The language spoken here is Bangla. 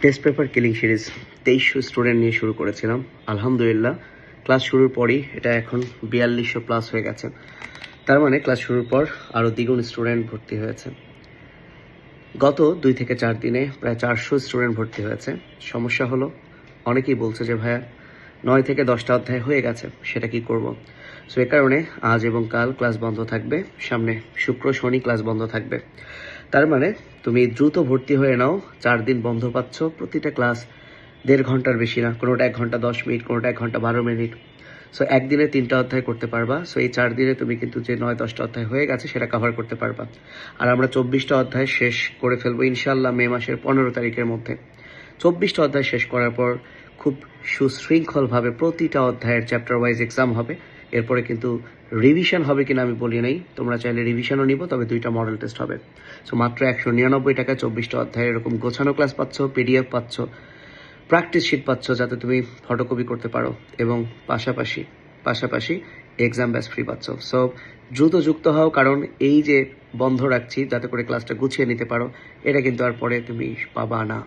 Test paper killing series 2300 student নিয়ে শুরু করেছিলাম। আলহামদুলিল্লাহ ক্লাস শুরুর পরই এটা এখন 4200 প্লাস হয়ে গেছে। তার মানে ক্লাস শুরুর পর আরও দ্বিগুণ স্টুডেন্ট ভর্তি হয়েছে। গত 2 থেকে 4 দিনে প্রায় 400 স্টুডেন্ট ভর্তি হয়েছে। সমস্যা হলো অনেকেই বলছে যে ভাইয়া 9 থেকে 10টা অধ্যায় হয়ে গেছে, সেটা কি করব। সো এ কারণে আজ এবং কাল ক্লাস বন্ধ থাকবে, সামনে শুক্র শনি ক্লাস বন্ধ থাকবে। তার মানে তুমি দ্রুত ভর্তি হয়ে নাও। 4 দিন বন্ধ পাচ্ছ, প্রতিটা ক্লাস 1.5 ঘন্টার বেশি না, কোনোটা 1 ঘন্টা 10 মিনিট, কোনোটা 1 ঘন্টা 12 মিনিট। সো একদিনে 3টা অধ্যায় করতে পারবা। সো এই 4 দিনে তুমি কিন্তু যে 9-10টা অধ্যায় হয়ে গেছে সেটা কভার করতে পারবা। আর আমরা 24টা অধ্যায় শেষ করে ফেলবো ইনশাল্লাহ মে মাসের 15 তারিখের মধ্যে। 24টা অধ্যায় শেষ করার পর খুব সুশৃঙ্খলভাবে প্রতিটা অধ্যায়ের চ্যাপ্টার ওয়াইজ এক্সাম হবে। এরপরে কিন্তু রিভিশন হবে কিনা আমি বলি নাই, তোমরা চাইলে রিভিশনও নিব, তবে 2টা মডেল টেস্ট হবে। সো মাত্র 199 টাকায় 24টা অধ্যায় এরকম গোছানো ক্লাস পাচ্ছ, পিডিএফ পাচ্ছ, প্র্যাকটিস শিট পাচ্ছ যাতে তুমি ফটোকপি করতে পারো, এবং পাশাপাশি এক্সাম ব্যাচ ফ্রি পাচ্ছ। সো দ্রুত যুক্ত হও, কারণ এই যে বন্ধ রাখছি যাতে করে ক্লাসটা গুছিয়ে নিতে পারো, এটা কিন্তু আর পরে তুমি পাবা না।